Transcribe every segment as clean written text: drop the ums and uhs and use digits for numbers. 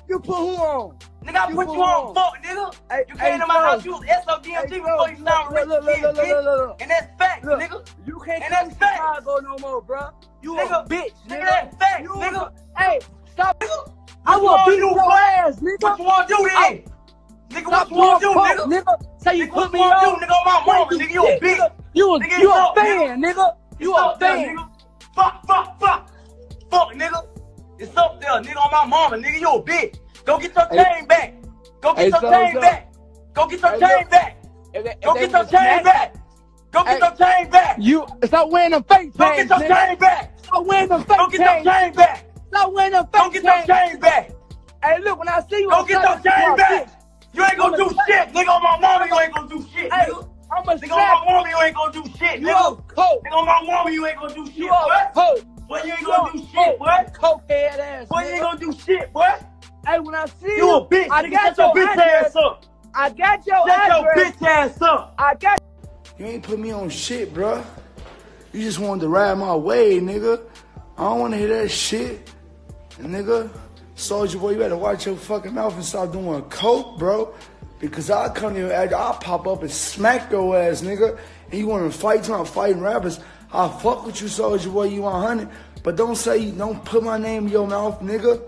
You put who on? Nigga, I put you on, fuck, nigga. Hey, you came to my house, you was SODMG before you sound rich kid, bitch. And that's fact, nigga. You can't come to Chicago no more, bro. You nigga, a bitch, nigga. That's fact, nigga. Hey, stop, nigga. I will beat your ass, nigga. What you want to do then? Nigga, what you want to do, nigga? Say you put me on. on, nigga, on my mama, nigga, you a bitch. You a fan, nigga. You a fan. Fuck, nigga. It's up there, nigga, on my mama, nigga, you a bitch. Go get your chain back. Go get your chain back. Go get your chain back. Go get your chain back. Go get your chain back. You stop wearing them fake chains. Go get your chain back. Stop wearing them fake chains. Go get your chain back. Stop wearing them fake chains. Go get your chain back. Hey, look, when I see you, go get your chain back. You ain't gonna do shit, nigga. On my mama, you ain't gonna do shit, nigga. Nigga, on my mama, you ain't gonna do shit, nigga. Nigga, on my mama, you ain't gonna do shit, boy. Boy, you ain't gonna do shit, boy. Cokehead ass. Boy, you ain't gonna do shit, boy. Hey, when I see you a bitch. I got your bitch ass up. I got your address. Shut your bitch ass up. I got. You ain't put me on shit, bruh. You just wanted to ride my way, nigga. I don't want to hear that shit. And nigga, Soulja boy, you better watch your fucking mouth and stop doing coke, bro. Because I'll come here, I'll pop up and smack your ass, nigga. And you want to fight, I'm fighting rappers. I'll fuck with you, Soulja boy, you 100. But don't put my name in your mouth, nigga.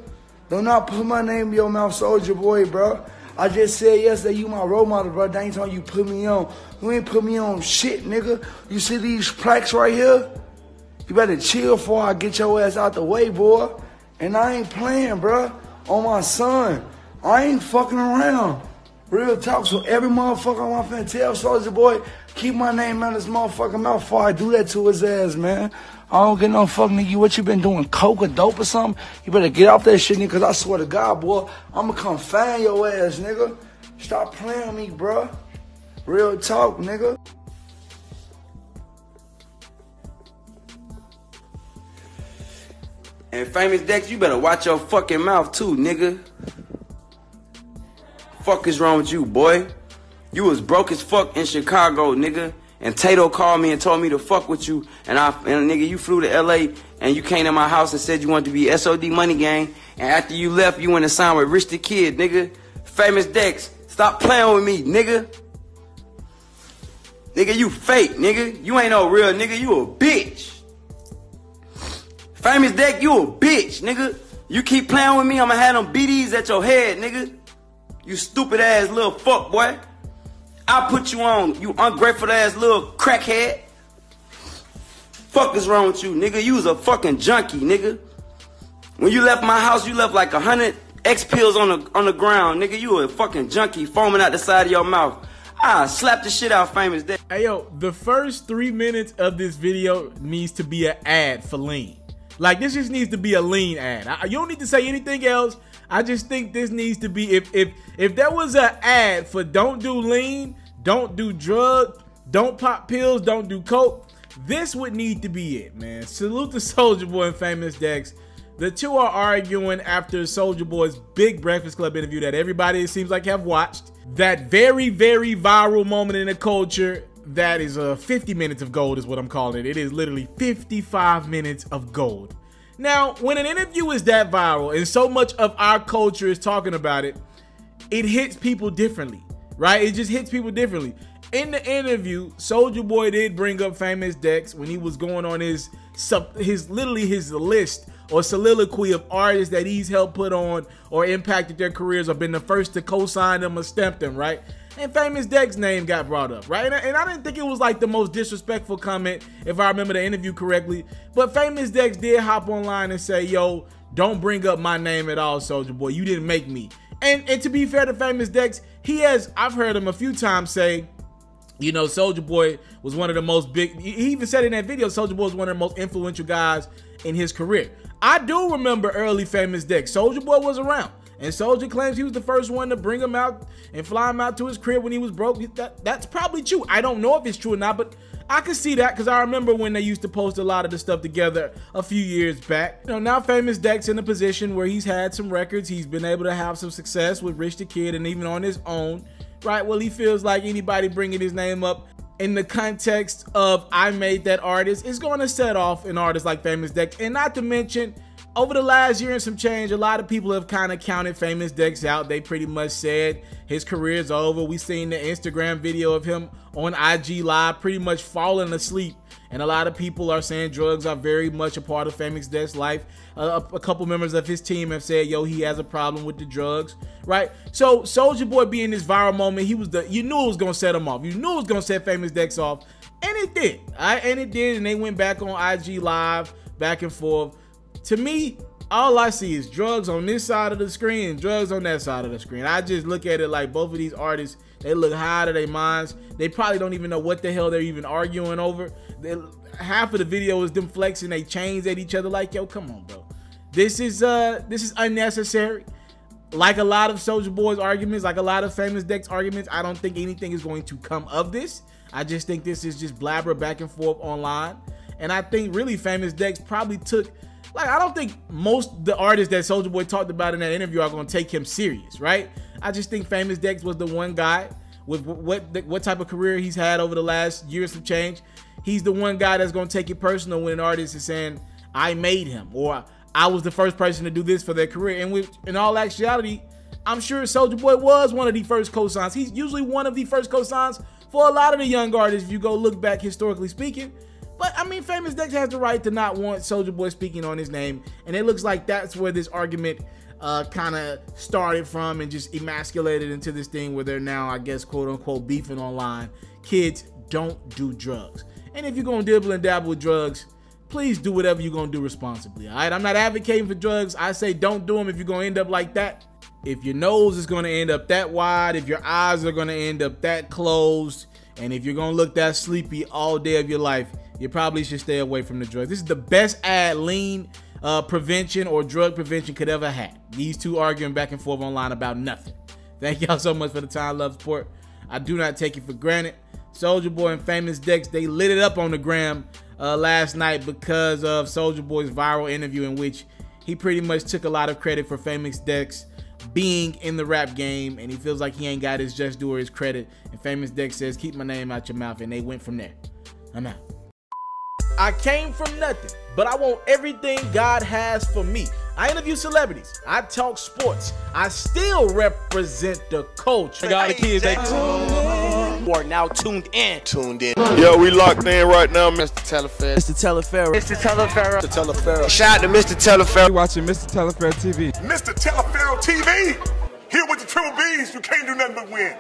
Do not put my name in your mouth, Soulja boy, bro. I just said yesterday you my role model, bro. That ain't talking you put me on. You ain't put me on shit, nigga. You see these plaques right here? You better chill before I get your ass out the way, boy. And I ain't playing, bro. On my son. I ain't fucking around. Real talk. So every motherfucker I'm finna tell Soulja boy, keep my name out of his motherfucking mouth before I do that to his ass, man. I don't get no fuck, nigga. What you been doing, coke or dope or something? You better get off that shit, nigga, because I swear to God, boy, I'ma come find your ass, nigga. Stop playing with me, bro. Real talk, nigga. And Famous Dex, you better watch your fucking mouth too, nigga. Fuck is wrong with you, boy? You was broke as fuck in Chicago, nigga. And Tato called me and told me to fuck with you. And nigga, you flew to LA and you came to my house and said you wanted to be SOD Money Gang. And after you left, you went and signed with Rich the Kid, nigga. Famous Dex, stop playing with me, nigga. Nigga, you fake, nigga. You ain't no real nigga, you a bitch. Famous Dex, you a bitch, nigga. You keep playing with me, I'ma have them BDs at your head, nigga. You stupid ass little fuck boy. I'll put you on, you ungrateful ass little crackhead. Fuck is wrong with you, nigga? You was a fucking junkie, nigga. When you left my house, you left like 100 X pills on the ground, nigga. You a fucking junkie foaming out the side of your mouth. Ah, slap the shit out Famous Dex. Hey yo, the first 3 minutes of this video needs to be an ad for lean. Like, this just needs to be a lean ad. You don't need to say anything else. I just think this needs to be, if there was an ad for don't do lean, don't do drugs, don't pop pills, don't do coke, this would need to be it, man. Salute to Soulja Boy and Famous Dex. The two are arguing after Soulja Boy's big Breakfast Club interview that everybody, it seems like, have watched. That very, very viral moment in the culture. That is 50 minutes of gold is what I'm calling it. It is literally 55 minutes of gold. Now, when an interview is that viral and so much of our culture is talking about it, it hits people differently, right? It just hits people differently. In the interview, Soulja Boy did bring up Famous Dex when he was going on his list or soliloquy of artists that he's helped put on or impacted their careers or been the first to co-sign them or stamp them, right? And Famous Dex's name got brought up, right? And I didn't think it was like the most disrespectful comment, if I remember the interview correctly. But Famous Dex did hop online and say, yo, don't bring up my name at all, Soulja Boy. You didn't make me. And to be fair to Famous Dex, I've heard him a few times say, you know, Soulja Boy was one of the most big, he even said in that video, Soulja Boy was one of the most influential guys in his career. I do remember early Famous Dex. Soulja Boy was around. And Soulja claims he was the first one to bring him out and fly him out to his crib when he was broke. That's probably true. I don't know if it's true or not, but I can see that because I remember when they used to post a lot of the stuff together a few years back. You know, now Famous Dex in a position where he's had some records. He's been able to have some success with Rich the Kid and even on his own, right? Well, he feels like anybody bringing his name up in the context of I made that artist is going to set off an artist like Famous Dex. And not to mention, over the last year and some change, a lot of people have kind of counted Famous Dex out. They pretty much said his career's over. We seen the Instagram video of him on IG Live pretty much falling asleep. And a lot of people are saying drugs are very much a part of Famous Dex's life. A couple members of his team have said, yo, he has a problem with the drugs, right? So Soulja Boy being this viral moment, you knew it was gonna set him off. You knew it was gonna set Famous Dex off, and it did. All right, and it did, and they went back on IG Live, back and forth. To me, all I see is drugs on this side of the screen and drugs on that side of the screen. I just look at it like both of these artists, they look high to their minds. They probably don't even know what the hell they're even arguing over. Half of the video is them flexing they chains at each other like, yo, come on, bro. This is unnecessary. Like a lot of Soulja Boy's arguments, like a lot of Famous Dex arguments, I don't think anything is going to come of this. I just think this is just blabber back and forth online. And I think really Famous Dex probably took, like, I don't think most of the artists that Soulja Boy talked about in that interview are going to take him serious, right? I just think Famous Dex was the one guy with what type of career he's had over the last years of change. He's the one guy that's going to take it personal when an artist is saying, I made him, or I was the first person to do this for their career. And in all actuality, I'm sure Soulja Boy was one of the first cosigns. He's usually one of the first cosigns for a lot of the young artists if you go look back historically speaking. But I mean, Famous Dex has the right to not want Soulja Boy speaking on his name. And it looks like that's where this argument kind of started from and just emasculated into this thing where they're now, I guess, quote unquote, beefing online. Kids, don't do drugs. And if you're going to dibble and dabble with drugs, please do whatever you're going to do responsibly, all right? I'm not advocating for drugs. I say don't do them if you're going to end up like that. If your nose is going to end up that wide, if your eyes are going to end up that closed, and if you're going to look that sleepy all day of your life, you probably should stay away from the drugs. This is the best ad lean prevention or drug prevention could ever have. These two arguing back and forth online about nothing. Thank y'all so much for the time, love, support. I do not take it for granted. Soulja Boy and Famous Dex, they lit it up on the gram last night because of Soulja Boy's viral interview in which he pretty much took a lot of credit for Famous Dex being in the rap game, and he feels like he ain't got his just due or his credit. And Famous Dex says, keep my name out your mouth, and they went from there. I'm out. I came from nothing, but I want everything God has for me. I interview celebrities. I talk sports. I still represent the culture. I got the kids, they you are now tuned in. Yo, we locked in right now, Mr. TALIAFERRO. Mr. TALIAFERRO. Mr. TALIAFERRO. Mr. TALIAFERRO. Shout out to Mr. TALIAFERRO. You're watching Mr. TALIAFERRO TV. Mr. TALIAFERRO TV. Here with the triple B's, you can't do nothing but win.